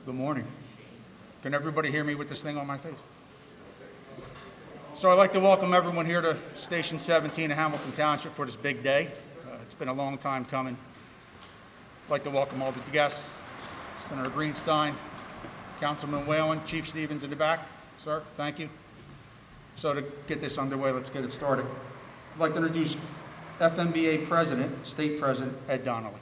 Good morning. Can everybody hear me with this thing on my face? So I'd like to welcome everyone here to Station 17 of Hamilton Township for this big day. It's been a long time coming. I'd like to welcome all the guests, Senator Greenstein, Councilman Whalen, Chief Stevens in the back. Sir, thank you. So to get this underway, let's get it started. I'd like to introduce FMBA President, State President Ed Donnelly.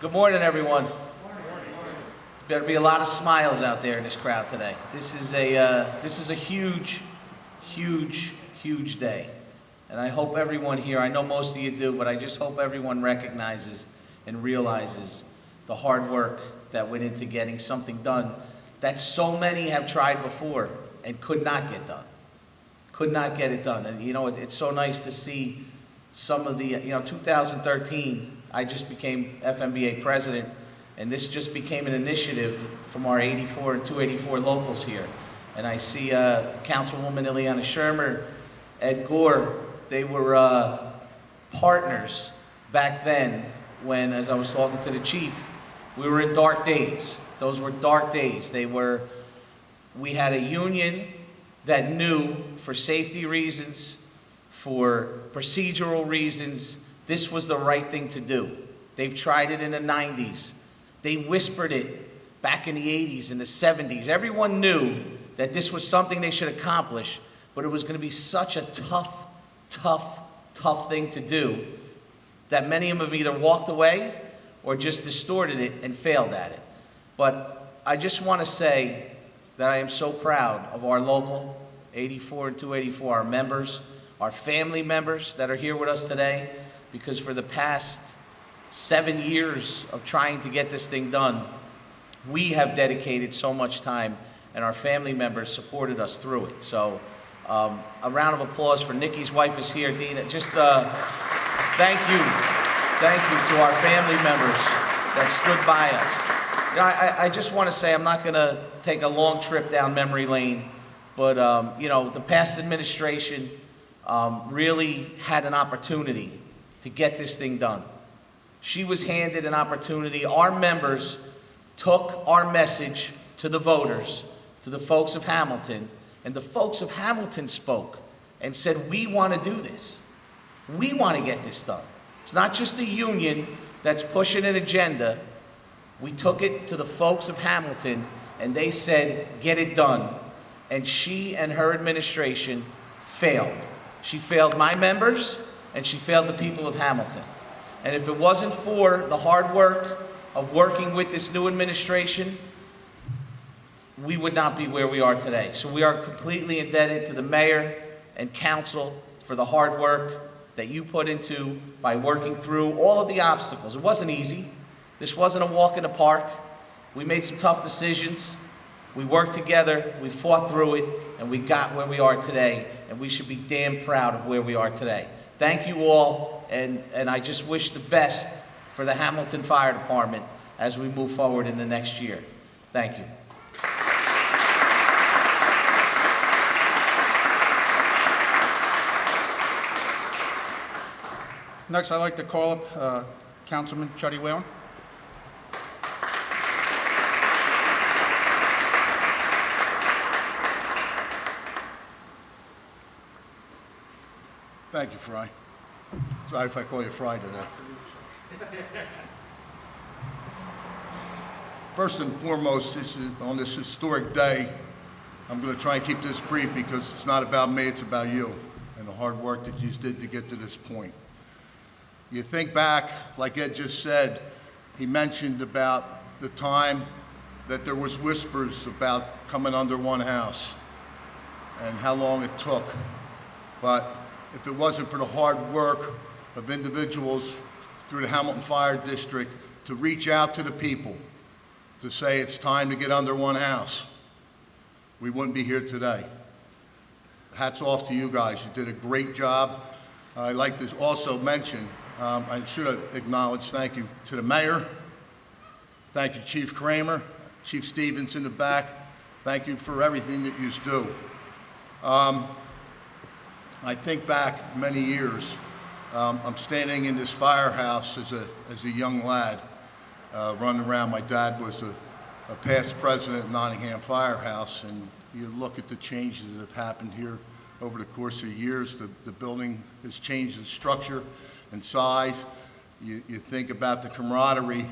Good morning, everyone. Better be a lot of smiles out there in this crowd today. This is a huge day, and I hope everyone here. I know most of you do, but I just hope everyone recognizes and realizes the hard work that went into getting something done that so many have tried before and could not get done. Could not get it done, and you know it's so nice to see some of the 2013. I just became FMBA president, and this just became an initiative from our 84 and 284 locals here. And I see Councilwoman Ileana Shermer, Ed Gore, they were partners back then when, as I was talking to the chief, we were in dark days. Those were dark days. We had a union that knew for safety reasons, for procedural reasons, this was the right thing to do. They've tried it in the 90s. They whispered it back in the 80s and the 70s. Everyone knew that this was something they should accomplish, but it was going to be such a tough thing to do that many of them have either walked away or just distorted it and failed at it. But I just want to say that I am so proud of our local 84 and 284, our members, our family members that are here with us today, because for the past 7 years of trying to get this thing done, we have dedicated so much time, and our family members supported us through it. So a round of applause for Nikki's wife is here, Dina. Just thank you to our family members that stood by us. You know, I just want to say, I'm not going to take a long trip down memory lane, but the past administration really had an opportunity to get this thing done. She was handed an opportunity. Our members took our message to the voters, to the folks of Hamilton, and the folks of Hamilton spoke and said, we want to do this. We want to get this done. It's not just the union that's pushing an agenda. We took it to the folks of Hamilton, and they said, get it done. And she and her administration failed. She failed my members, and she failed the people of Hamilton. And if it wasn't for the hard work of working with this new administration, we would not be where we are today. So we are completely indebted to the mayor and council for the hard work that you put into by working through all of the obstacles. It wasn't easy. This wasn't a walk in the park. We made some tough decisions. We worked together, we fought through it, and we got where we are today, and we should be damn proud of where we are today. Thank you all, and I just wish the best for the Hamilton Fire Department as we move forward in the next year. Thank you. Next, I'd like to call up Councilman Chuddy Whalen. Thank you, Fry. Sorry if I call you Fry today. First and foremost, on this historic day, I'm going to try and keep this brief because it's not about me, it's about you and the hard work that you did to get to this point. You think back, like Ed just said, he mentioned about the time that there was whispers about coming under one house and how long it took. But if it wasn't for the hard work of individuals through the Hamilton Fire District to reach out to the people, to say it's time to get under one house, we wouldn't be here today. Hats off to you guys. You did a great job. I'd like to also mention, I should have acknowledged thank you to the mayor. Thank you, Chief Kraemer, Chief Stevens in the back. Thank you for everything that you do. I think back many years. I'm standing in this firehouse as a young lad, running around. My dad was a past president of Nottingham Firehouse, and you look at the changes that have happened here over the course of years. The building has changed in structure and size. You think about the camaraderie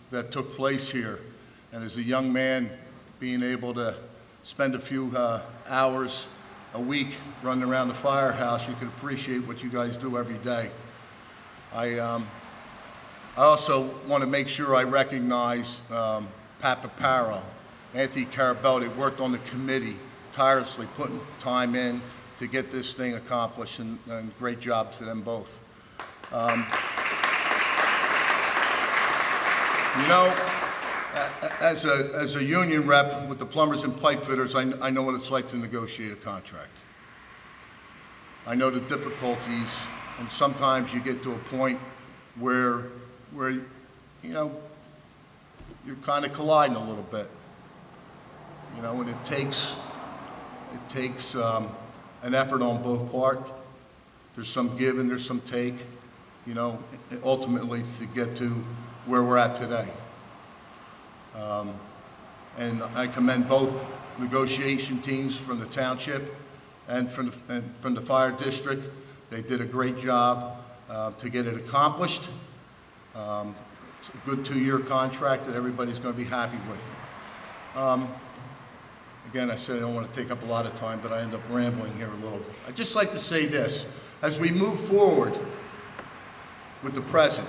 that took place here, and as a young man, being able to spend a few hours a week running around the firehouse, you can appreciate what you guys do every day. I also want to make sure I recognize Pat Papero, Anthony Carabelli, worked on the committee tirelessly, putting time in to get this thing accomplished, and great job to them both. You know, as a union rep with the plumbers and pipe fitters, I know what it's like to negotiate a contract. I know the difficulties, and sometimes you get to a point where you know, you're kind of colliding a little bit. You know, and it takes an effort on both parts. There's some give and there's some take, you know, ultimately to get to where we're at today. And I commend both negotiation teams from the township and from the fire district. They did a great job to get it accomplished. It's a good 2-year contract that everybody's going to be happy with. Again, I said I don't want to take up a lot of time, but I end up rambling here a little. I'd just like to say this. As we move forward with the present,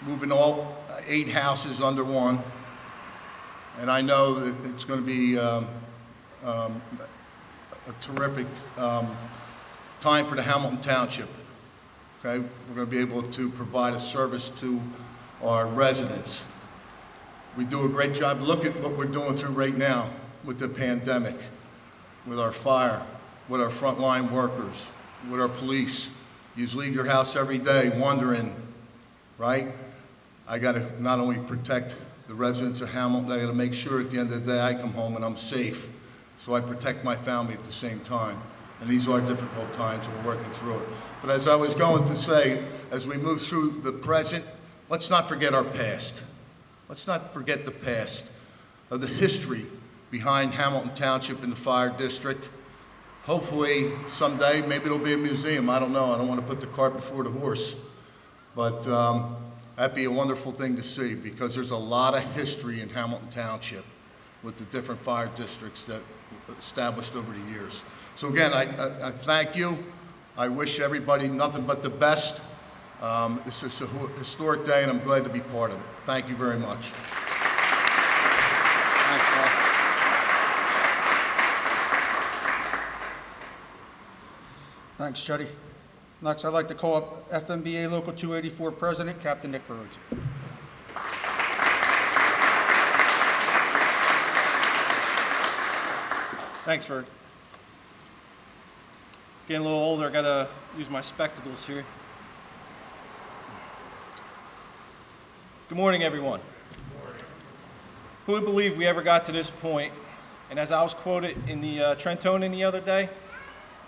moving all 8 houses under one, and I know that it's going to be a terrific time for the Hamilton Township. Okay, we're going to be able to provide a service to our residents. We do a great job. Look at what we're doing through right now with the pandemic, with our fire, with our frontline workers, with our police. You leave your house every day wondering, right? I got to not only protect the residents of Hamilton, I got to make sure at the end of the day I come home and I'm safe. So I protect my family at the same time. And these are difficult times and we're working through it. But as I was going to say, as we move through the present, let's not forget our past. Let's not forget the past of the history behind Hamilton Township and the fire district. Hopefully someday, maybe it'll be a museum, I don't know. I don't want to put the cart before the horse. But that'd be a wonderful thing to see, because there's a lot of history in Hamilton Township with the different fire districts that were established over the years. So again, I thank you. I wish everybody nothing but the best. This is a historic day, and I'm glad to be part of it. Thank you very much. Thanks, Mark. Thanks, Chetty. Next, I'd like to call up FMBA Local 284 President, Captain Nick Buroczi. Thanks, Verd. Getting a little older, I gotta use my spectacles here. Good morning, everyone. Good morning. Who would believe we ever got to this point? And as I was quoted in the Trentonin the other day,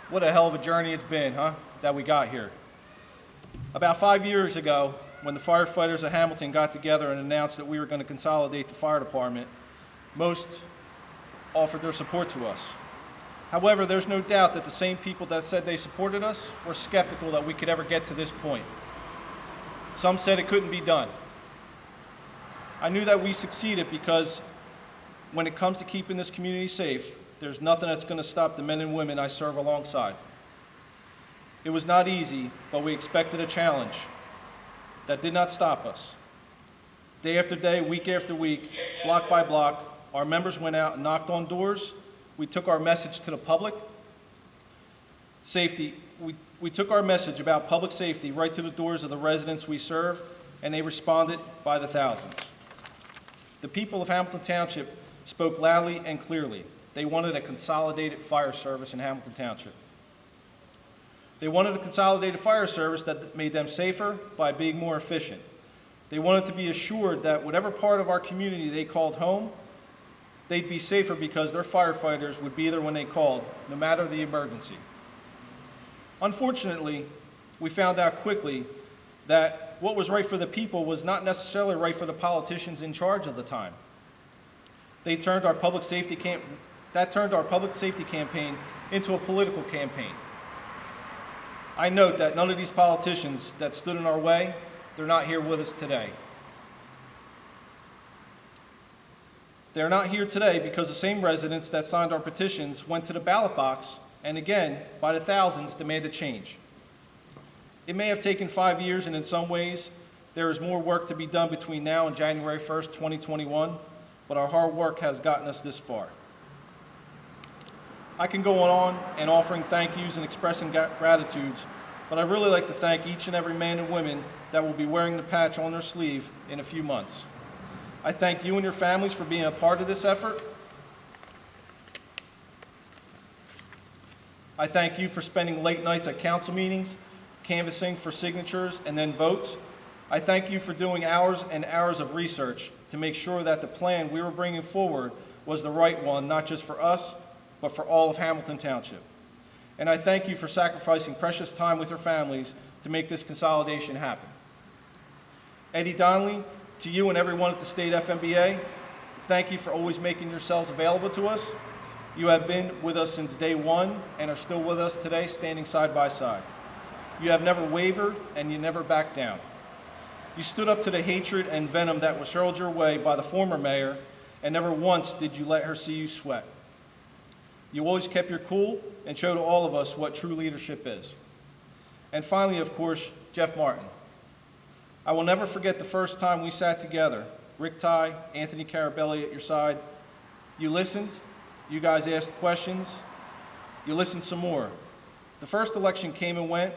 what a hell of a journey it's been, huh, that we got here. About 5 years ago, when the firefighters of Hamilton got together and announced that we were going to consolidate the fire department, most offered their support to us. However, there's no doubt that the same people that said they supported us were skeptical that we could ever get to this point. Some said it couldn't be done. I knew that we succeeded because when it comes to keeping this community safe, there's nothing that's going to stop the men and women I serve alongside. It was not easy, but we expected a challenge. That did not stop us. Day after day, week after week, block by block, our members went out and knocked on doors. We took our message to the public. Safety, we took our message about public safety right to the doors of the residents we serve, and they responded by the thousands. The people of Hamilton Township spoke loudly and clearly. They wanted a consolidated fire service in Hamilton Township. They wanted a consolidated fire service that made them safer by being more efficient. They wanted to be assured that whatever part of our community they called home, they'd be safer because their firefighters would be there when they called, no matter the emergency. Unfortunately, we found out quickly that what was right for the people was not necessarily right for the politicians in charge of the time. That turned our public safety campaign into a political campaign. I note that none of these politicians that stood in our way, they're not here with us today. They're not here today because the same residents that signed our petitions went to the ballot box and again, by the thousands, demanded change. It may have taken 5 years, and in some ways, there is more work to be done between now and January 1st, 2021, but our hard work has gotten us this far. I can go on and offering thank yous and expressing gratitudes, but I'd really like to thank each and every man and woman that will be wearing the patch on their sleeve in a few months. I thank you and your families for being a part of this effort. I thank you for spending late nights at council meetings, canvassing for signatures and then votes. I thank you for doing hours and hours of research to make sure that the plan we were bringing forward was the right one, not just for us, but for all of Hamilton Township. And I thank you for sacrificing precious time with your families to make this consolidation happen. Eddie Donnelly, to you and everyone at the state FMBA, thank you for always making yourselves available to us. You have been with us since day one and are still with us today, standing side by side. You have never wavered and you never backed down. You stood up to the hatred and venom that was hurled your way by the former mayor, and never once did you let her see you sweat. You always kept your cool and showed all of us what true leadership is. And finally, of course, Jeff Martin. I will never forget the first time we sat together, Rick Ty, Anthony Carabelli at your side. You listened, you guys asked questions, you listened some more. The first election came and went,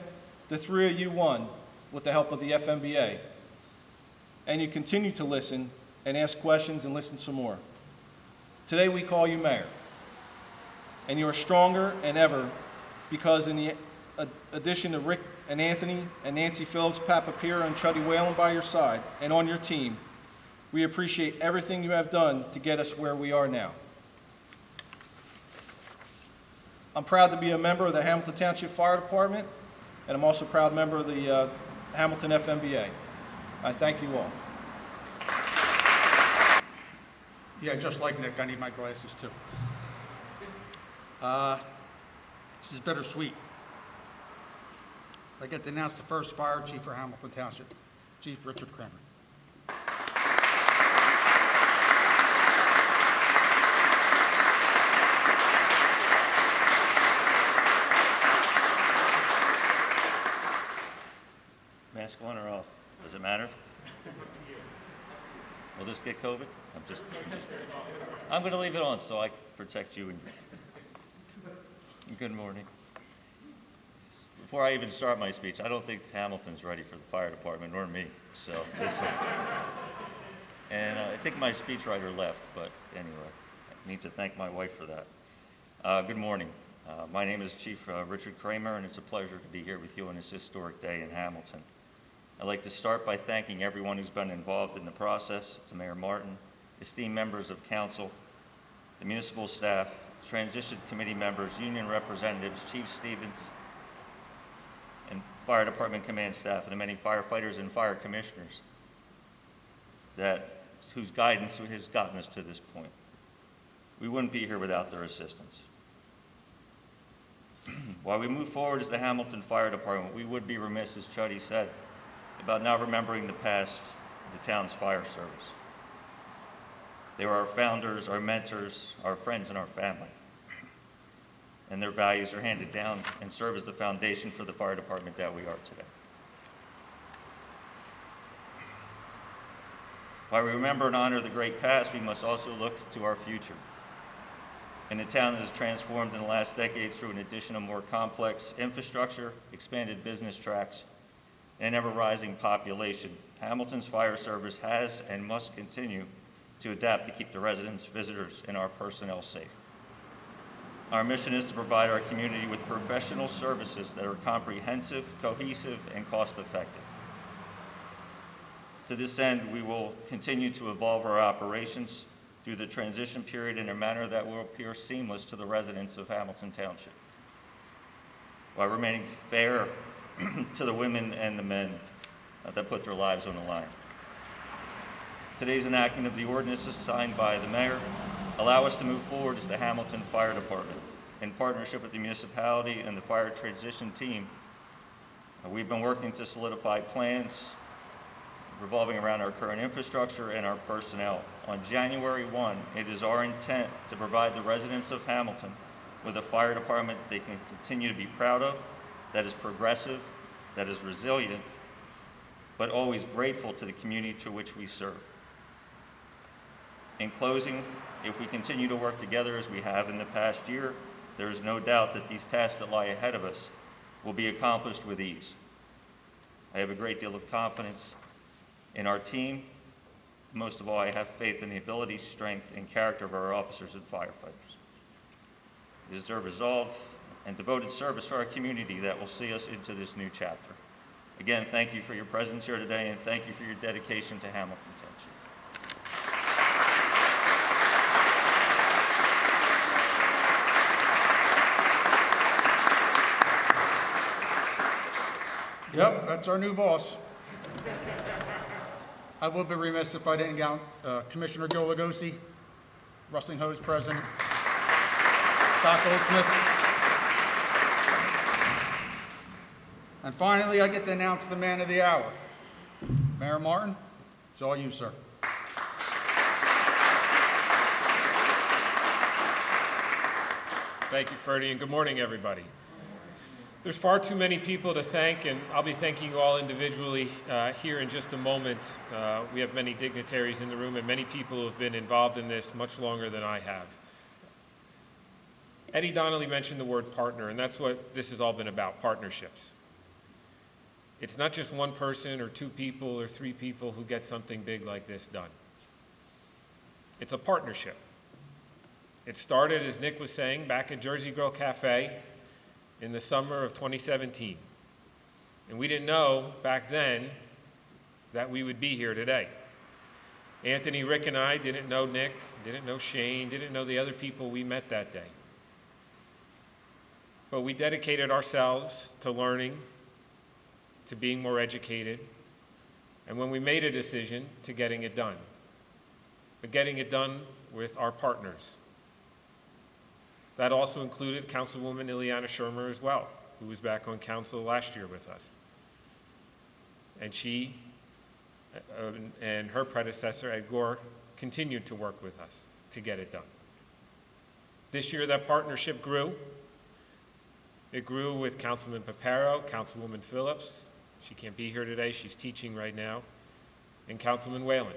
the three of you won with the help of the FMBA. And you continue to listen and ask questions and listen some more. Today we call you mayor. And you are stronger than ever because in the addition to Rick and Anthony and Nancy Phillips, Pat Papero, and Chuddy Whalen by your side and on your team, we appreciate everything you have done to get us where we are now. I'm proud to be a member of the Hamilton Township Fire Department, and I'm also a proud member of the Hamilton FMBA. I thank you all. Yeah, just like Nick, I need my glasses too. This is bittersweet. I get to announce the first fire chief for Hamilton Township, Chief Richard Kraemer. Mask on or off? Does it matter? Will this get COVID? I'm going to leave it on so I can protect you and good morning. Before I even start my speech, I don't think Hamilton's ready for the fire department or me. So and I think my speechwriter left, but anyway, I need to thank my wife for that. Good morning. My name is Chief Richard Kraemer, and it's a pleasure to be here with you on this historic day in Hamilton. I'd like to start by thanking everyone who's been involved in the process, to Mayor Martin, esteemed members of council, the municipal staff, transition committee members, union representatives, Chief Stevens, and fire department command staff, and the many firefighters and fire commissioners whose guidance has gotten us to this point. We wouldn't be here without their assistance. While we move forward as the Hamilton Fire Department, we would be remiss, as Chuddy said, about not remembering the past of the town's fire service. They were our founders, our mentors, our friends, and our family. And their values are handed down and serve as the foundation for the fire department that we are today. While we remember and honor the great past, we must also look to our future. In a town that has transformed in the last decades through an addition of more complex infrastructure, expanded business tracts, and an ever-rising population, Hamilton's fire service has and must continue to adapt to keep the residents, visitors, and our personnel safe. Our mission is to provide our community with professional services that are comprehensive, cohesive, and cost-effective. To this end, we will continue to evolve our operations through the transition period in a manner that will appear seamless to the residents of Hamilton Township. while remaining fair to the women and the men that put their lives on the line. Today's enactment of the ordinances signed by the mayor allow us to move forward as the Hamilton Fire Department. In partnership with the municipality and the fire transition team, we've been working to solidify plans revolving around our current infrastructure and our personnel. On January 1, it is our intent to provide the residents of Hamilton with a fire department they can continue to be proud of, that is progressive, that is resilient, but always grateful to the community to which we serve. In closing, if we continue to work together as we have in the past year, there is no doubt that these tasks that lie ahead of us will be accomplished with ease. I have a great deal of confidence in our team. Most of all, I have faith in the ability, strength, and character of our officers and firefighters. It is their resolve and devoted service to our community that will see us into this new chapter. Again, thank you for your presence here today, and thank you for your dedication to Hamilton Township. Yep, that's our new boss. I would be remiss if I didn't count Commissioner Gil Lugosi, Rustling Hose President, Scott Goldsmith. And finally, I get to announce the man of the hour. Mayor Martin, it's all you, sir. Thank you, Freddie, and good morning, everybody. There's far too many people to thank, and I'll be thanking you all individually here in just a moment. We have many dignitaries in the room and many people who have been involved in this much longer than I have. Eddie Donnelly mentioned the word partner, and that's what this has all been about, partnerships. It's not just one person or two people or three people who get something big like this done. It's a partnership. It started, as Nick was saying, back at Jersey Girl Cafe in the summer of 2017. And we didn't know back then that we would be here today. Anthony, Rick, and I didn't know Nick, didn't know Shane, didn't know the other people we met that day. But we dedicated ourselves to learning, to being more educated, and when we made a decision, to getting it done. But getting it done with our partners. That also included Councilwoman Ileana Shermer as well, who was back on council last year with us. And she and her predecessor, Ed Gore, continued to work with us to get it done. This year, that partnership grew. It grew with Councilman Papero, Councilwoman Phillips. She can't be here today, she's teaching right now, and Councilman Whalen.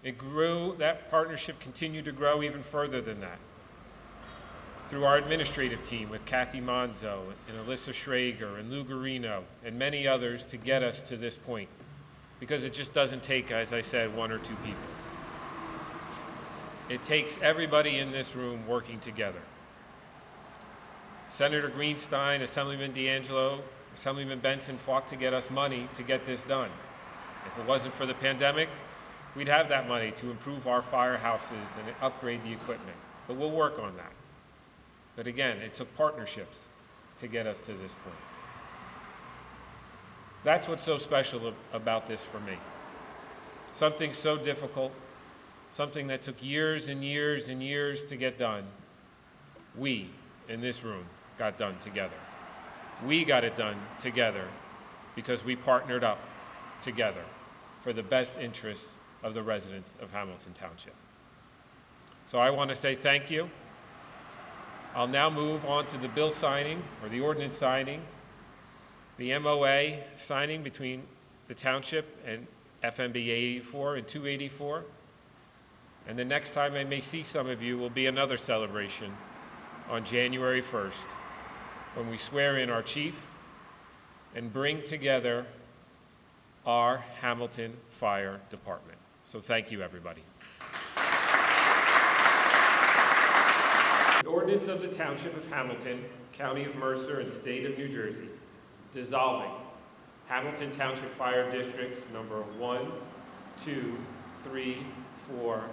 It grew, that partnership continued to grow even further than that, through our administrative team with Kathy Monzo and Alyssa Schrager and Lou Garino and many others to get us to this point. Because it just doesn't take, as I said, one or two people. It takes everybody in this room working together. Senator Greenstein, Assemblyman DeAngelo, Assemblyman Benson fought to get us money to get this done. If it wasn't for the pandemic, we'd have that money to improve our firehouses and upgrade the equipment. But we'll work on that. But again, it took partnerships to get us to this point. That's what's so special about this for me. Something so difficult, something that took years and years and years to get done, we in this room got done together. We got it done together because we partnered up together for the best interests of the residents of Hamilton Township. So I want to say thank you. I'll now move on to the bill signing, or the ordinance signing, the MOA signing between the township and FMB 84 and 284. And the next time I may see some of you will be another celebration on January 1st, when we swear in our chief and bring together our Hamilton Fire Department. So thank you, everybody. The ordinance of the Township of Hamilton, County of Mercer, and State of New Jersey, dissolving Hamilton Township Fire Districts number 1, 2, 3, 4,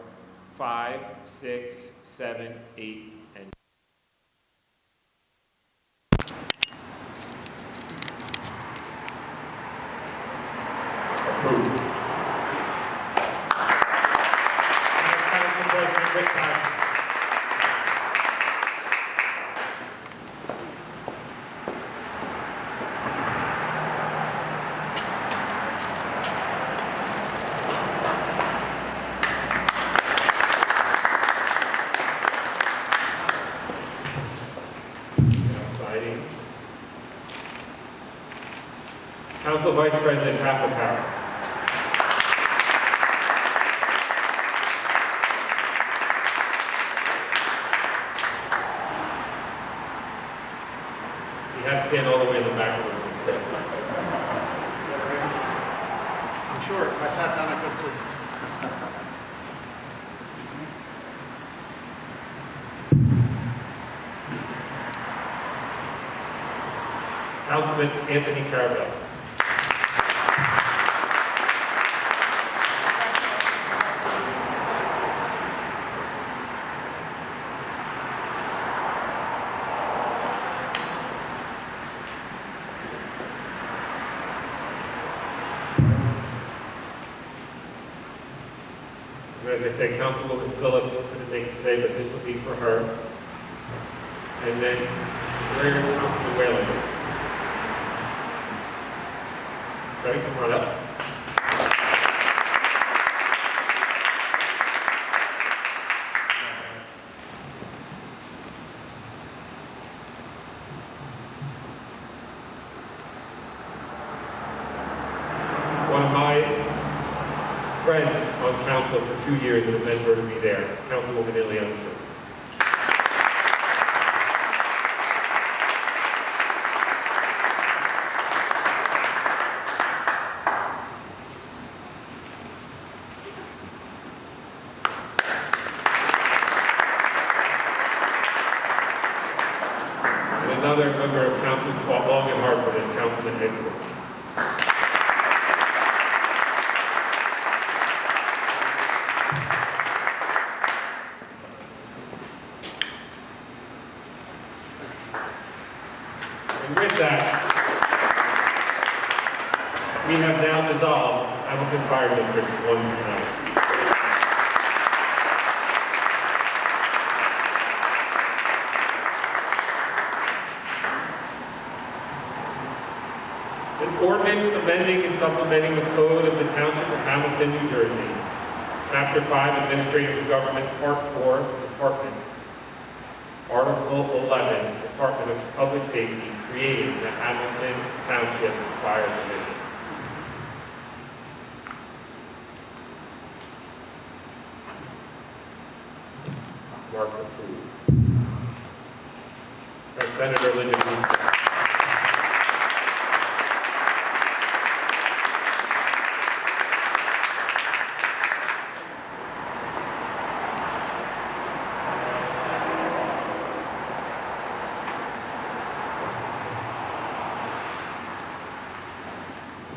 5, 6, 7, 8, and names. Council Vice President Pat Papero. You have to stand all the way in the back of the room. I'm sure. If I sat down, I could see. Councilman Anthony Carabelli. As I say, Councilwoman Phillips couldn't make it today, but this will be for her. And then, Councilman Whalen. Ready? Come on up. One of my friends on council for 2 years and a mentor to me there, Councilwoman DeAngelo. And another member of council who fought long and hard for this, Councilman Benson. And with that, we have now dissolved Hamilton Fire District 1 tonight. An ordinance amending and supplementing the code of the Township of Hamilton, New Jersey. Chapter 5, Administrative Government, Part 4, Departments. Article 11, Department of Public Safety, creating the Hamilton Township Fire Division. Mark approved. Senator Linda Greenstein.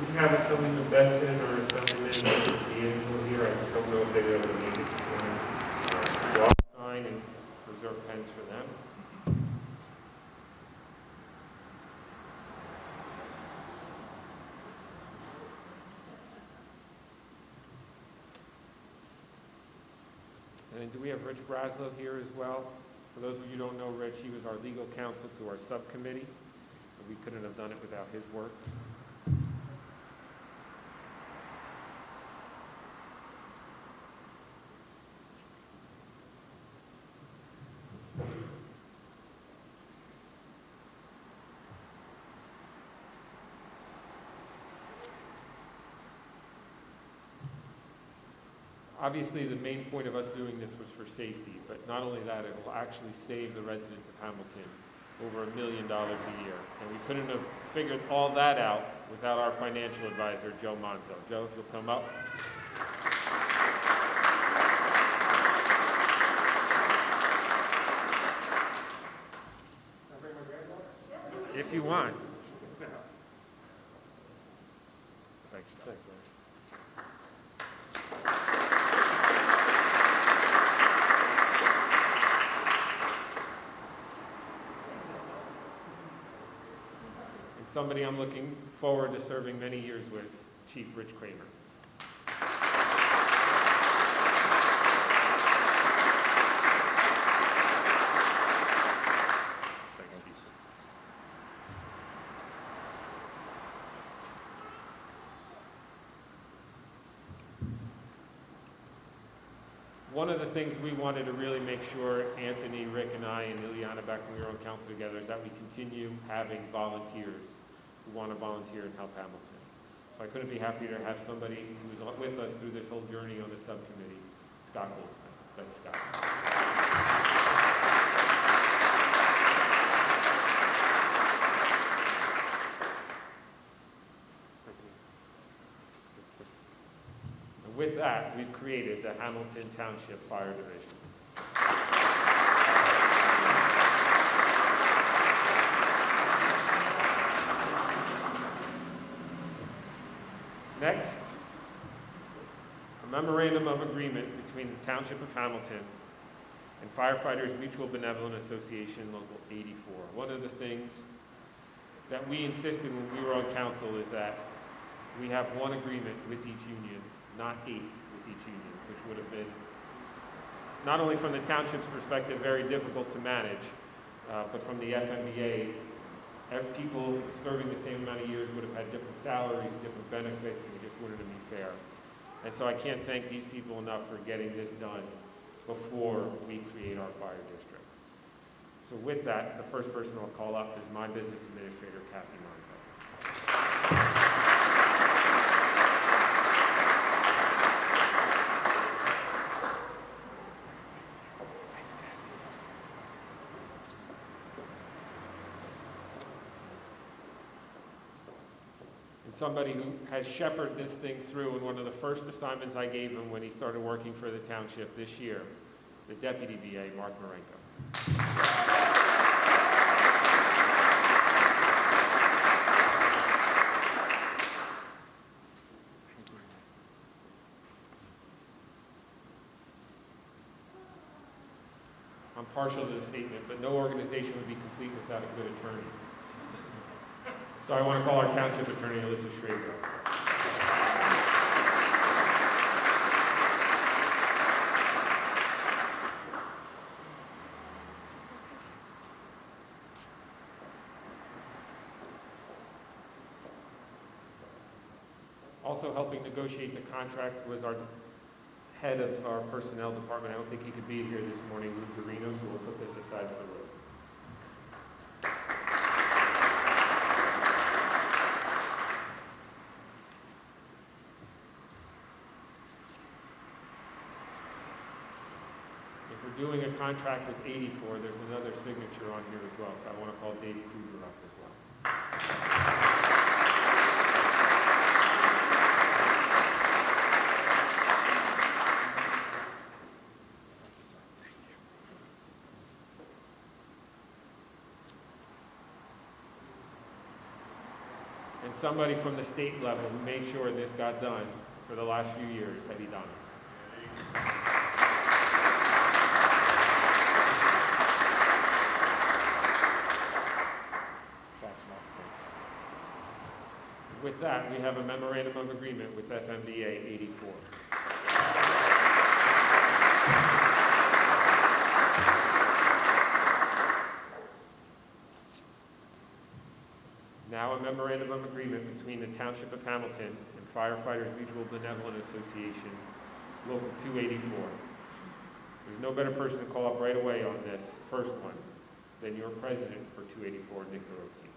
We have Assemblyman Benson or Assemblyman DeAngelo here. I don't know if they ever made it. So I'll sign and reserve pens for them. And do we have Rich Braslow here as well? For those of you who don't know Rich, he was our legal counsel to our subcommittee. We couldn't have done it without his work. Obviously, the main point of us doing this was for safety, but not only that, it will actually save the residents of Hamilton over $1 million a year. And we couldn't have figured all that out without our financial advisor, Joe Monzo. Joe, if you'll come up. If you want. Thanks. Thanks, man. Somebody I'm looking forward to serving many years with, Chief Rich Kraemer. one of the things we wanted to really make sure, Anthony, Rick, and I, and Ileana back when we were on council together, is that we continue having volunteers who want to volunteer and help Hamilton. So I couldn't be happier to have somebody who was with us through this whole journey on the subcommittee, Scott Goldsmith. Thanks, Scott. And with that, we've created the Hamilton Township Fire Division. Next, a memorandum of agreement between the Township of Hamilton and Firefighters Mutual Benevolent Association Local 84. One of the things that we insisted when we were on council is that we have one agreement with each union, not 8 with each union, which would have been, not only from the township's perspective, very difficult to manage, but from the FMBA, people serving the same amount of years would have had different salaries, different benefits, and we just wanted to be fair. And so I can't thank these people enough for getting this done before we create our fire district. So with that, the first person I'll call up is my business administrator, Kathy Monzo. Somebody who has shepherded this thing through, and one of the first assignments I gave him when he started working for the township this year, the Deputy VA, Mark Murranko. I'm partial to the statement, but no organization would be complete without a good attorney. So I want to call our township attorney, Alyssa Schrager. Also helping negotiate the contract was our head of our personnel department. I don't think he could be here this morning, Luke Garino, so we'll put this aside for the road. Doing a contract with 84, there's another signature on here as well, so I want to call Dave Kruger up as well. And somebody from the state level who made sure this got done for the last few years, Eddie Donald. With that, we have a memorandum of agreement with FMDA 84. Now a memorandum of agreement between the Township of Hamilton and Firefighters Mutual Benevolent Association, Local 284. There's no better person to call up right away on this first one than your president for 284, Nick Buroczi.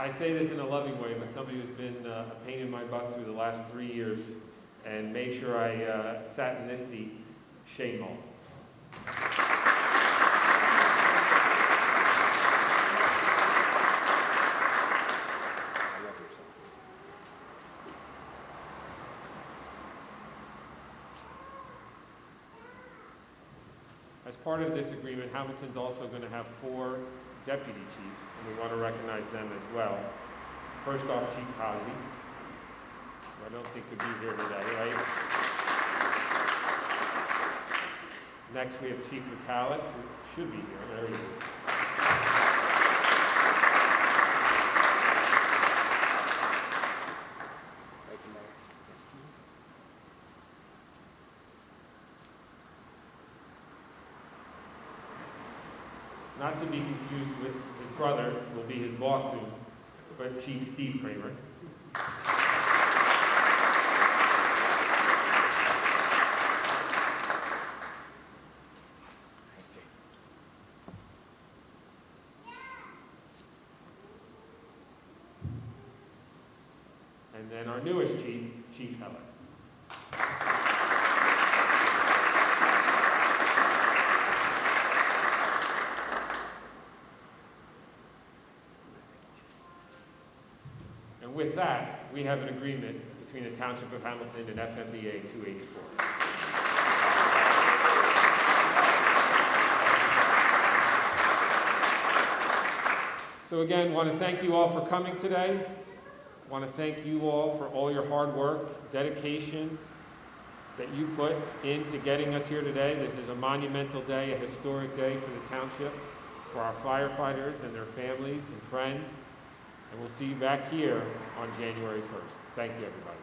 I say this in a loving way, but somebody who's been a pain in my butt through the last 3 years and made sure I sat in this seat, Shane Mull. As part of this agreement, Hamilton's also going to have 4 deputy chiefs, and we want to recognize them as well. First off, Chief Hazy, who I don't think could be here today, right? Next, we have Chief McCallis, who should be here. There he is. not to be confused with his brother, who will be his boss soon, but Chief Steve Kraemer. And then our newest chief, Chief Heller. And with that, we have an agreement between the Township of Hamilton and FMDA 284. So again, want to thank you all for coming today. Want to thank you all for all your hard work, dedication that you put into getting us here today. This is a monumental day, a historic day for the township, for our firefighters and their families and friends. And we'll see you back here on January 1st. Thank you, everybody.